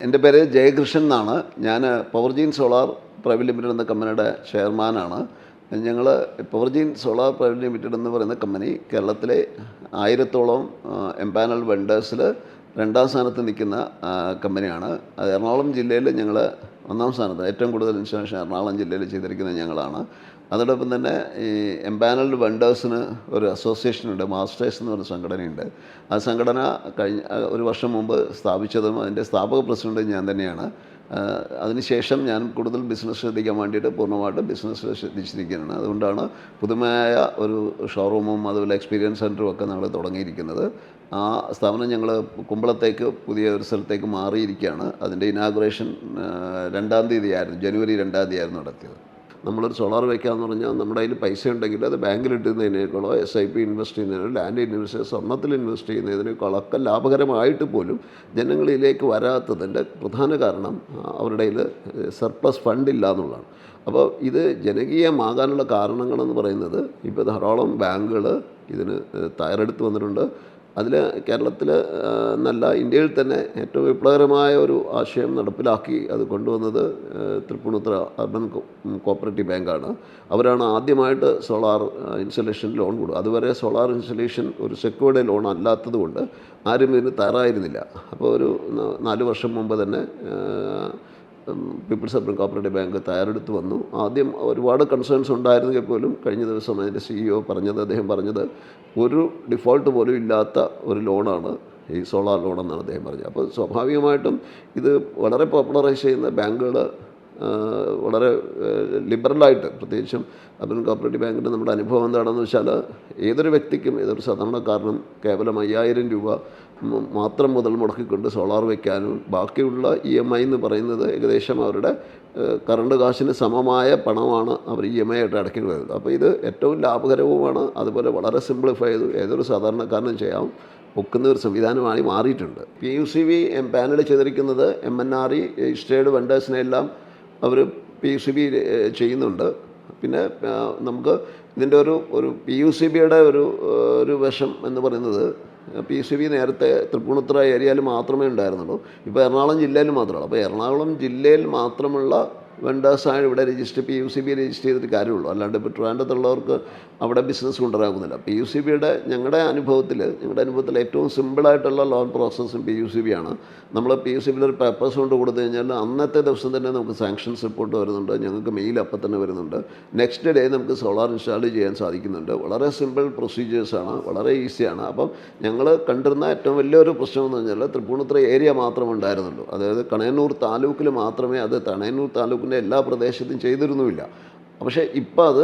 എൻ്റെ പേര് ജയകൃഷ്ണൻ എന്നാണ്. ഞാൻ പവർജീൻ സോളാർ പ്രൈവറ്റ് ലിമിറ്റഡ് എന്ന കമ്പനിയുടെ ചെയർമാനാണ്. ഞങ്ങൾ പവർജീൻ സോളാർ പ്രൈവറ്റ് ലിമിറ്റഡ് എന്ന് പറയുന്ന കമ്പനി കേരളത്തിലെ 1000-ഓളം എംപാനൽ വെണ്ടേഴ്സിൽ 2ാം സ്ഥാനത്ത് നിൽക്കുന്ന കമ്പനിയാണ്. അത് എറണാകുളം ജില്ലയിൽ ഞങ്ങൾ 1ാം സ്ഥാനത്ത്. ഏറ്റവും കൂടുതൽ ഇൻസ്റ്റലേഷൻ എറണാകുളം ജില്ലയിൽ ചെയ്തിരിക്കുന്നത് ഞങ്ങളാണ്. അതോടൊപ്പം തന്നെ ഈ എംപാനൽഡ് വെണ്ടേഴ്സിന് ഒരു അസോസിയേഷനുണ്ട്, മാസ്റ്റേഴ്സ് എന്ന് പറഞ്ഞ സംഘടനയുണ്ട്. ആ സംഘടന കഴിഞ്ഞ ഒരു വർഷം മുമ്പ് സ്ഥാപിച്ചതും അതിൻ്റെ സ്ഥാപക പ്രസിഡന്റ് ഞാൻ തന്നെയാണ്. അതിനുശേഷം ഞാൻ കൂടുതൽ ബിസിനസ് ശ്രദ്ധിക്കാൻ വേണ്ടിയിട്ട് പൂർണ്ണമായിട്ട് ബിസിനസ്സിൽ ശ്രദ്ധിച്ചിരിക്കുകയാണ്. അതുകൊണ്ടാണ് പുതുമയായ ഒരു ഷോറൂമും അതുപോലെ എക്സ്പീരിയൻസ് സെൻറ്ററും ഒക്കെ ഞങ്ങൾ തുടങ്ങിയിരിക്കുന്നത്. ആ സ്ഥാപനം ഞങ്ങൾ കുമ്പളത്തേക്ക് പുതിയ ഒരു സ്ഥലത്തേക്ക് മാറിയിരിക്കുകയാണ്. അതിൻ്റെ ഇനാഗുറേഷൻ 2-ാം തീയതി ആയിരുന്നു, ജനുവരി 2-ാം തീയതി ആയിരുന്നു നടത്തിയത്. നമ്മളൊരു സോളാർ വയ്ക്കാമെന്ന് പറഞ്ഞാൽ നമ്മുടെ കയ്യിൽ പൈസ ഉണ്ടെങ്കിൽ അത് ബാങ്കിലിട്ടുന്നതിനേക്കാളോ SIP ഇൻവെസ്റ്റ് ചെയ്യുന്നതിനോ ലാൻഡ് ഇൻവെസ്റ്റ് സ്വർണ്ണത്തിൽ ഇൻവെസ്റ്റ് ചെയ്യുന്നതിനേക്കാളൊക്കെ ലാഭകരമായിട്ട് പോലും ജനങ്ങളിലേക്ക് വരാത്തതിൻ്റെ പ്രധാന കാരണം അവരുടെ കയ്യിൽ സർപ്ലസ് ഫണ്ടില്ല എന്നുള്ളതാണ്. അപ്പോൾ ഇത് ജനകീയമാകാനുള്ള കാരണങ്ങളെന്ന് പറയുന്നത് ഇപ്പോൾ ധാരാളം ബാങ്കുകൾ ഇതിന് തയ്യാറെടുത്ത് വന്നിട്ടുണ്ട്. അതിൽ കേരളത്തിൽ നല്ല ഇന്ത്യയിൽ തന്നെ ഏറ്റവും വിപ്ലവകരമായ ഒരു ആശയം നടപ്പിലാക്കി അത് കൊണ്ടുവന്നത് തൃപ്പൂണിത്തുറ അർബൻ കോപ്പറേറ്റീവ് ബാങ്കാണ്. അവരാണ് ആദ്യമായിട്ട് സോളാർ ഇൻസ്റ്റലേഷൻ ലോൺ കൊടുക്കുക. അതുവരെ സോളാർ ഇൻസ്റ്റലേഷൻ ഒരു സെക്യൂർഡ് ലോൺ അല്ലാത്തത് കൊണ്ട് ആരും ഇതിന് തയ്യാറായിരുന്നില്ല. അപ്പോൾ ഒരു 4 വർഷം മുമ്പ് തന്നെ പീപ്പിൾസ് അർബൻ കോപ്പറേറ്റീവ് ബാങ്ക് തയ്യാറെടുത്ത് വന്നു. ആദ്യം ഒരുപാട് കൺസേൺസ് ഉണ്ടായിരുന്നെങ്കിൽ പോലും കഴിഞ്ഞ ദിവസം അതിൻ്റെ CEO അദ്ദേഹം പറഞ്ഞത് ഒരു ഡിഫോൾട്ട് പോലും ഇല്ലാത്ത ഒരു ലോണാണ് ഈ സോളാർ ലോൺ എന്നാണ് അദ്ദേഹം പറഞ്ഞത്. അപ്പോൾ സ്വാഭാവികമായിട്ടും ഇത് വളരെ പോപ്പുലറൈസ് ചെയ്യുന്ന ബാങ്കുകൾ വളരെ ലിബറലായിട്ട്, പ്രത്യേകിച്ചും അർബൻ കോപ്പറേറ്റീവ് ബാങ്കിൻ്റെ നമ്മുടെ അനുഭവം എന്താണെന്ന് വെച്ചാൽ ഏതൊരു വ്യക്തിക്കും, ഏതൊരു സാധാരണക്കാരനും കേവലം 5000 രൂപ മാത്രം മുതൽ മുടക്കിക്കൊണ്ട് സോളാർ വയ്ക്കാനും ബാക്കിയുള്ള EMI എന്ന് പറയുന്നത് ഏകദേശം അവരുടെ കറണ്ട് കാശിന് സമമായ പണമാണ് അവർ EMI ആയിട്ട് അടയ്ക്കേണ്ടി വരുന്നത്. അപ്പോൾ ഇത് ഏറ്റവും ലാഭകരവുമാണ്. അതുപോലെ വളരെ സിംപ്ലിഫൈ ചെയ്തു ഏതൊരു സാധാരണക്കാരനും ചെയ്യാം ഒക്കുന്ന ഒരു സംവിധാനമായി മാറിയിട്ടുണ്ട്. PUCV പാനൽ ചെയ്തിരിക്കുന്നത് MNRE രജിസ്റ്റേർഡ് വെണ്ടേഴ്സിനെല്ലാം അവർ PUCV ചെയ്യുന്നുണ്ട്. പിന്നെ നമുക്ക് ഇതിൻ്റെ ഒരു PUCBയുടെ ഒരു വശം എന്ന് പറയുന്നത് PUCV നേരത്തെ തൃപ്പൂണിത്തുറ ഏരിയയിൽ മാത്രമേ ഉണ്ടായിരുന്നുള്ളൂ. ഇപ്പോൾ എറണാകുളം ജില്ലയിൽ മാത്രമാണ്. അപ്പോൾ എറണാകുളം ജില്ലയിൽ മാത്രമുള്ള വെണ്ടേഴ്സാണ് ഇവിടെ PUCB രജിസ്റ്റർ ചെയ്തിട്ട് കാര്യമുള്ളൂ. അല്ലാണ്ട് ഇപ്പോൾ ട്രിവാൻഡ്രത്തുള്ളവർക്ക് അവിടെ ബിസിനസ് കൊണ്ടുവരാകുന്നില്ല. PUCBയുടെ ഞങ്ങളുടെ അനുഭവത്തിൽ ഏറ്റവും സിമ്പിളായിട്ടുള്ള ലോൺ പ്രോസസ്സും PUCB ആണ്. നമ്മൾ PUCBയിൽ ഒരു പേപ്പേഴ്സ് കൊണ്ട് കൊടുത്തു കഴിഞ്ഞാൽ അന്നത്തെ ദിവസം തന്നെ നമുക്ക് സാങ്ഷൻസ് റിപ്പോർട്ട് വരുന്നുണ്ട്, ഞങ്ങൾക്ക് മെയിൽ അപ്പം തന്നെ വരുന്നുണ്ട്. നെക്സ്റ്റ് ഡേ നമുക്ക് സോളാർ ഇൻസ്റ്റാൾ ചെയ്യാൻ സാധിക്കുന്നുണ്ട്. വളരെ സിമ്പിൾ പ്രൊസീജിയേഴ്സാണ്, വളരെ ഈസിയാണ്. അപ്പം ഞങ്ങൾ കണ്ടിരുന്ന ഏറ്റവും വലിയൊരു പ്രശ്നമെന്ന് പറഞ്ഞാൽ തൃപ്പൂണിത്തുറ ഏരിയ മാത്രമേ ഉണ്ടായിരുന്നുള്ളൂ. അതായത് കണയന്നൂർ താലൂക്കിൽ മാത്രമേ അത് കണയന്നൂർ താലൂക്കിൻ്റെ എല്ലാ പ്രദേശത്തും ചെയ്തിരുന്നുമില്ല. പക്ഷേ ഇപ്പോൾ അത്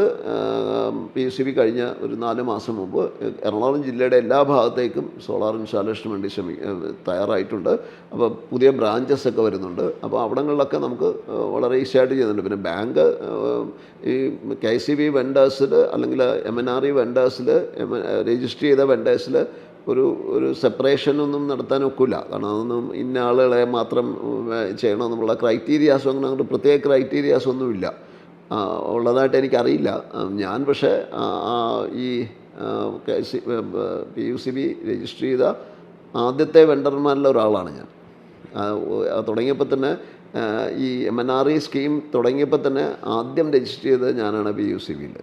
PUCB കഴിഞ്ഞ ഒരു 4 മാസം മുമ്പ് എറണാകുളം ജില്ലയുടെ എല്ലാ ഭാഗത്തേക്കും സോളാർ ഇൻസ്റ്റാളേഷന് വേണ്ടി തയ്യാറായിട്ടുണ്ട്. അപ്പോൾ പുതിയ ബ്രാഞ്ചസ് ഒക്കെ വരുന്നുണ്ട്. അപ്പോൾ അവിടങ്ങളിലൊക്കെ നമുക്ക് വളരെ ഈസിയായിട്ട് ചെയ്യുന്നുണ്ട്. പിന്നെ ബാങ്ക് ഈ KCB വെണ്ടേഴ്സിൽ അല്ലെങ്കിൽ MNRE വെണ്ടേഴ്സിൽ രജിസ്റ്റർ ചെയ്ത വെണ്ടേഴ്സിൽ ഒരു സെപ്പറേഷനൊന്നും നടത്താൻ ഒക്കില്ല. കാരണം അതൊന്നും ഇന്ന ആളുകളെ മാത്രം ചെയ്യണമെന്നുള്ള ക്രൈറ്റീരിയാസോ അങ്ങോട്ട് പ്രത്യേക ക്രൈറ്റീരിയാസൊന്നുമില്ല, ഉള്ളതായിട്ട് എനിക്കറിയില്ല. ഞാൻ പക്ഷേ ഈ PUCB രജിസ്റ്റർ ചെയ്ത ആദ്യത്തെ വെണ്ടർമാരിലെ ഒരാളാണ് ഞാൻ. തുടങ്ങിയപ്പോൾ തന്നെ ഈ MNRE സ്കീം തുടങ്ങിയപ്പോൾ തന്നെ ആദ്യം രജിസ്റ്റർ ചെയ്തത് ഞാനാണ് PUCBയിൽ.